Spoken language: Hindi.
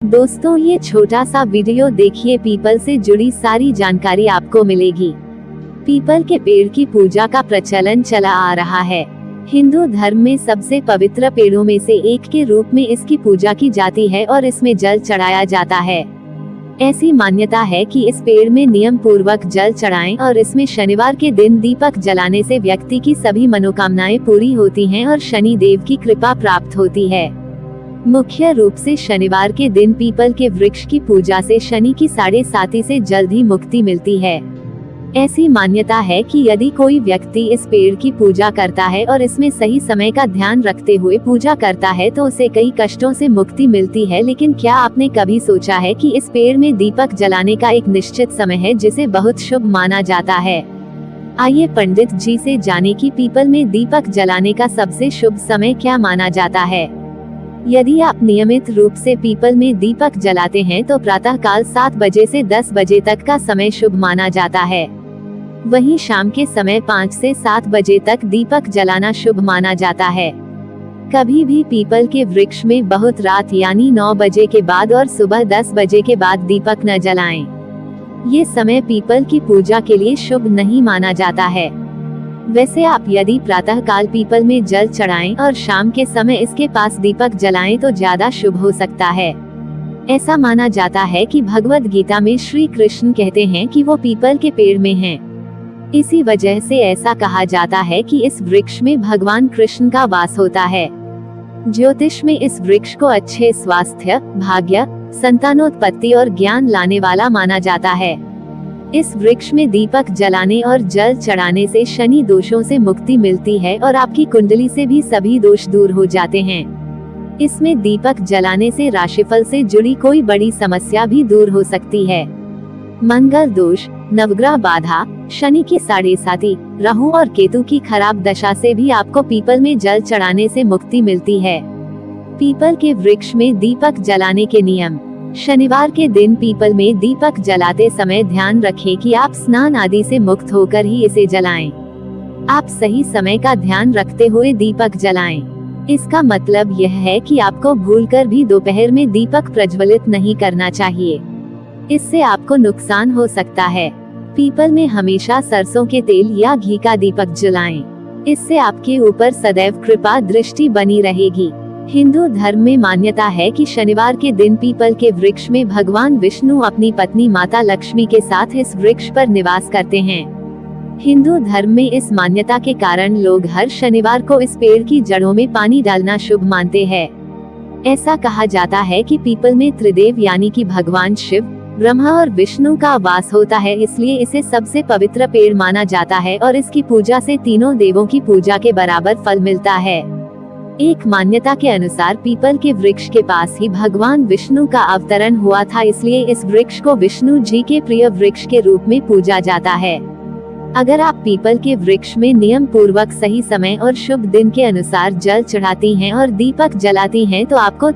दोस्तों, ये छोटा सा वीडियो देखिए, पीपल से जुड़ी सारी जानकारी आपको मिलेगी। पीपल के पेड़ की पूजा का प्रचलन चला आ रहा है। हिंदू धर्म में सबसे पवित्र पेड़ों में से एक के रूप में इसकी पूजा की जाती है और इसमें जल चढ़ाया जाता है। ऐसी मान्यता है कि इस पेड़ में नियम पूर्वक जल चढ़ाएं और इसमें शनिवार के दिन दीपक जलाने से व्यक्ति की सभी मनोकामनाएं पूरी होती हैं और शनि देव की कृपा प्राप्त होती है। मुख्य रूप से शनिवार के दिन पीपल के वृक्ष की पूजा से शनि की 7.5 से जल्द ही मुक्ति मिलती है। ऐसी मान्यता है कि यदि कोई व्यक्ति इस पेड़ की पूजा करता है और इसमें सही समय का ध्यान रखते हुए पूजा करता है तो उसे कई कष्टों से मुक्ति मिलती है। लेकिन क्या आपने कभी सोचा है कि इस पेड़ में दीपक जलाने का एक निश्चित समय है जिसे बहुत शुभ माना जाता है? आइए पंडित जी से जाने कि पीपल में दीपक जलाने का सबसे शुभ समय क्या माना जाता है। यदि आप नियमित रूप से पीपल में दीपक जलाते हैं तो प्रातः काल 7 बजे से 10 बजे तक का समय शुभ माना जाता है। वहीं शाम के समय 5 से 7 बजे तक दीपक जलाना शुभ माना जाता है। कभी भी पीपल के वृक्ष में बहुत रात यानी 9 बजे के बाद और सुबह 10 बजे के बाद दीपक न जलाएं। ये समय पीपल की पूजा के लिए शुभ नहीं माना जाता है। वैसे आप यदि प्रातः काल पीपल में जल चढ़ाएं और शाम के समय इसके पास दीपक जलाएं तो ज्यादा शुभ हो सकता है। ऐसा माना जाता है कि भगवद गीता में श्री कृष्ण कहते हैं कि वो पीपल के पेड़ में हैं। इसी वजह से ऐसा कहा जाता है कि इस वृक्ष में भगवान कृष्ण का वास होता है। ज्योतिष में इस वृक्ष को अच्छे स्वास्थ्य, भाग्य, संतानोत्पत्ति और ज्ञान लाने वाला माना जाता है। इस वृक्ष में दीपक जलाने और जल चढ़ाने से शनि दोषों से मुक्ति मिलती है और आपकी कुंडली से भी सभी दोष दूर हो जाते हैं। इसमें दीपक जलाने से राशिफल से जुड़ी कोई बड़ी समस्या भी दूर हो सकती है। मंगल दोष, नवग्रह बाधा, शनि की 7.5, राहु और केतु की खराब दशा से भी आपको पीपल में जल चढ़ाने से मुक्ति मिलती है। पीपल के वृक्ष में दीपक जलाने के नियम। शनिवार के दिन पीपल में दीपक जलाते समय ध्यान रखें कि आप स्नान आदि से मुक्त होकर ही इसे जलाएं। आप सही समय का ध्यान रखते हुए दीपक जलाएं। इसका मतलब यह है कि आपको भूलकर भी दोपहर में दीपक प्रज्वलित नहीं करना चाहिए। इससे आपको नुकसान हो सकता है। पीपल में हमेशा सरसों के तेल या घी का दीपक जलाएं। इससे आपके ऊपर सदैव कृपा दृष्टि बनी रहेगी। हिंदू धर्म में मान्यता है कि शनिवार के दिन पीपल के वृक्ष में भगवान विष्णु अपनी पत्नी माता लक्ष्मी के साथ इस वृक्ष पर निवास करते हैं। हिंदू धर्म में इस मान्यता के कारण लोग हर शनिवार को इस पेड़ की जड़ों में पानी डालना शुभ मानते हैं। ऐसा कहा जाता है कि पीपल में त्रिदेव यानी कि भगवान शिव, ब्रह्मा और विष्णु का वास होता है, इसलिए इसे सबसे पवित्र पेड़ माना जाता है और इसकी पूजा से तीनों देवों की पूजा के बराबर फल मिलता है। एक मान्यता के अनुसार पीपल के वृक्ष के पास ही भगवान विष्णु का अवतरण हुआ था, इसलिए इस वृक्ष को विष्णु जी के प्रिय वृक्ष के रूप में पूजा जाता है। अगर आप पीपल के वृक्ष में नियम पूर्वक सही समय और शुभ दिन के अनुसार जल चढ़ाती हैं और दीपक जलाती हैं तो आपको